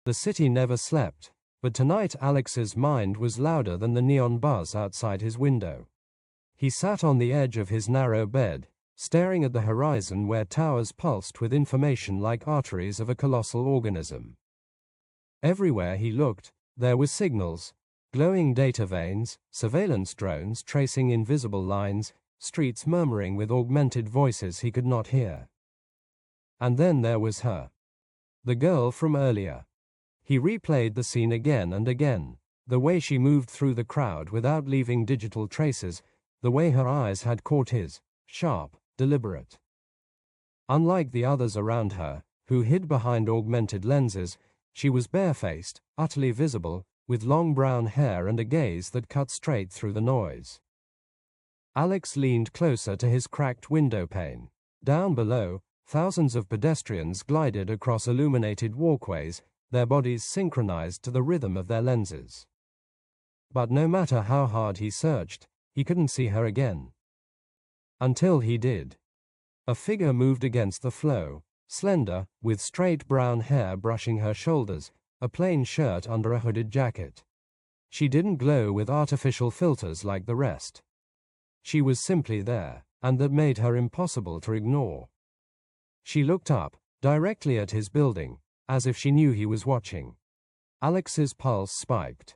The city never slept, but tonight Alex's mind was louder than the neon buzz outside his window. He sat on the edge of his narrow bed, staring at the horizon where towers pulsed with information like arteries of a colossal organism. Everywhere he looked, there were signals, glowing data veins, surveillance drones tracing invisible lines, streets murmuring with augmented voices he could not hear. And then there was her. The girl from earlier. He replayed the scene again and again, the way she moved through the crowd without leaving digital traces, the way her eyes had caught his, sharp, deliberate. Unlike the others around her, who hid behind augmented lenses, she was barefaced, utterly visible, with long brown hair and a gaze that cut straight through the noise. Alex leaned closer to his cracked window pane. Down below, thousands of pedestrians glided across illuminated walkways, their bodies synchronized to the rhythm of their lenses. But no matter how hard he searched, he couldn't see her again. Until he did. A figure moved against the flow, slender, with straight brown hair brushing her shoulders, a plain shirt under a hooded jacket. She didn't glow with artificial filters like the rest. She was simply there, and that made her impossible to ignore. She looked up, directly at his building, as if she knew he was watching. Alex's pulse spiked.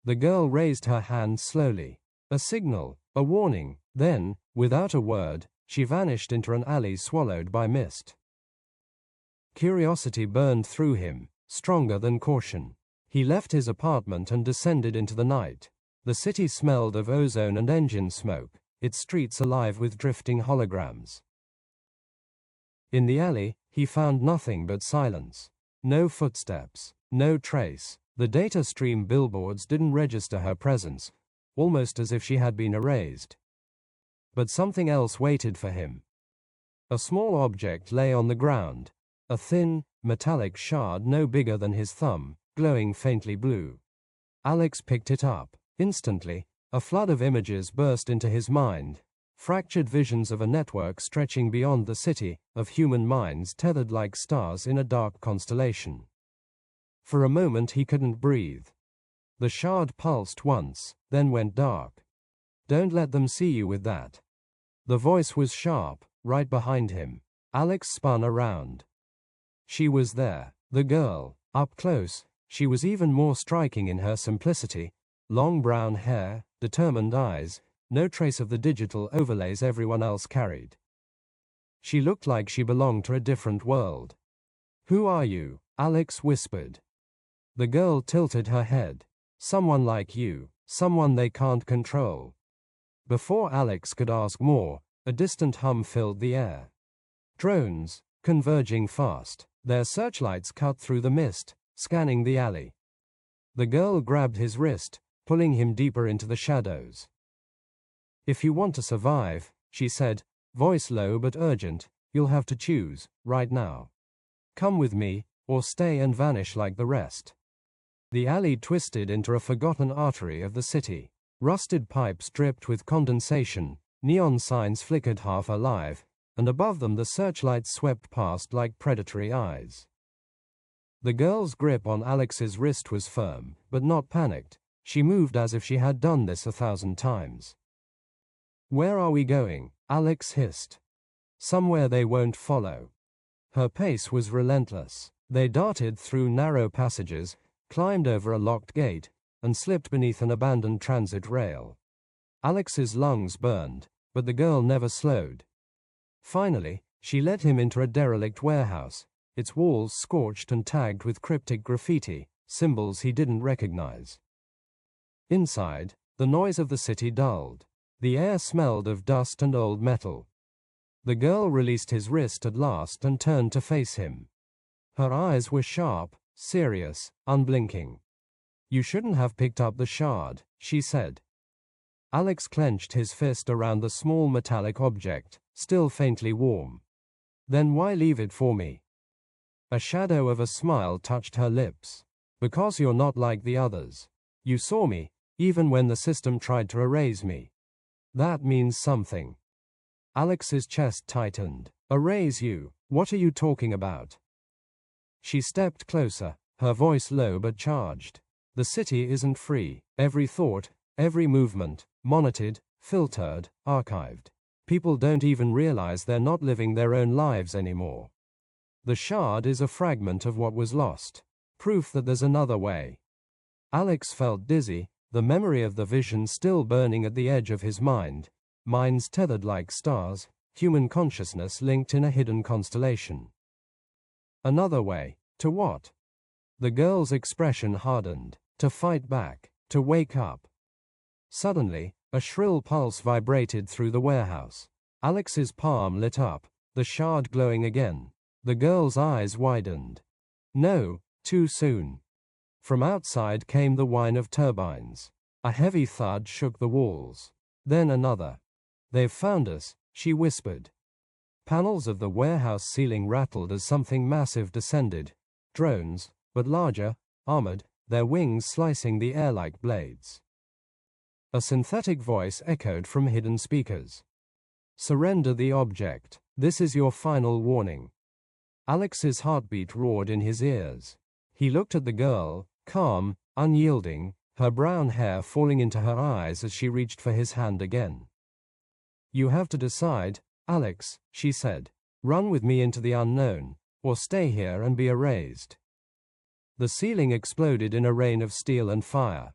The girl raised her hand slowly. A signal, a warning, then, without a word, she vanished into an alley swallowed by mist. Curiosity burned through him, stronger than caution. He left his apartment and descended into the night. The city smelled of ozone and engine smoke, its streets alive with drifting holograms. In the alley, he found nothing but silence. No footsteps, no trace. The data stream billboards didn't register her presence, almost as if she had been erased. But something else waited for him. A small object lay on the ground, a thin, metallic shard no bigger than his thumb, glowing faintly blue. Alex picked it up. Instantly, a flood of images burst into his mind. Fractured visions of a network stretching beyond the city, of human minds tethered like stars in a dark constellation. For a moment he couldn't breathe. The shard pulsed once, then went dark. "Don't let them see you with that." The voice was sharp, right behind him. Alex spun around. She was there, the girl, up close. She was even more striking in her simplicity. Long brown hair, determined eyes, no trace of the digital overlays everyone else carried. She looked like she belonged to a different world. "Who are you?" Alex whispered. The girl tilted her head. "Someone like you, someone they can't control." Before Alex could ask more, a distant hum filled the air. Drones, converging fast, their searchlights cut through the mist, scanning the alley. The girl grabbed his wrist, pulling him deeper into the shadows. "If you want to survive," she said, voice low but urgent, "you'll have to choose, right now. Come with me, or stay and vanish like the rest." The alley twisted into a forgotten artery of the city. Rusted pipes dripped with condensation, neon signs flickered half alive, and above them the searchlights swept past like predatory eyes. The girl's grip on Alex's wrist was firm, but not panicked. She moved as if she had done this 1,000 times. "Where are we going?" Alex hissed. "Somewhere they won't follow." Her pace was relentless. They darted through narrow passages, climbed over a locked gate, and slipped beneath an abandoned transit rail. Alex's lungs burned, but the girl never slowed. Finally, she led him into a derelict warehouse, its walls scorched and tagged with cryptic graffiti, symbols he didn't recognize. Inside, the noise of the city dulled. The air smelled of dust and old metal. The girl released his wrist at last and turned to face him. Her eyes were sharp, serious, unblinking. "You shouldn't have picked up the shard," she said. Alex clenched his fist around the small metallic object, still faintly warm. "Then why leave it for me?" A shadow of a smile touched her lips. "Because you're not like the others. You saw me, even when the system tried to erase me. That means something." Alex's chest tightened. "Erase you? What are you talking about?" She stepped closer, her voice low but charged. The city isn't free. Every thought, every movement, monitored, filtered, archived. People don't even realize they're not living their own lives anymore. The shard is a fragment of what was lost. Proof that there's another way. Alex felt dizzy, the memory of the vision still burning at the edge of his mind. Minds tethered like stars, human consciousness linked in a hidden constellation. Another way. To what? The girl's expression hardened. To fight back. To wake up. Suddenly, a shrill pulse vibrated through the warehouse. Alex's palm lit up, the shard glowing again. The girl's eyes widened. No, too soon. From outside came the whine of turbines. A heavy thud shook the walls. Then another. "They've found us," she whispered. Panels of the warehouse ceiling rattled as something massive descended. Drones, but larger, armored, their wings slicing the air like blades. A synthetic voice echoed from hidden speakers. "Surrender the object. This is your final warning." Alex's heartbeat roared in his ears. He looked at the girl, calm, unyielding, her brown hair falling into her eyes as she reached for his hand again. "You have to decide, Alex," she said. "Run with me into the unknown, or stay here and be erased." The ceiling exploded in a rain of steel and fire.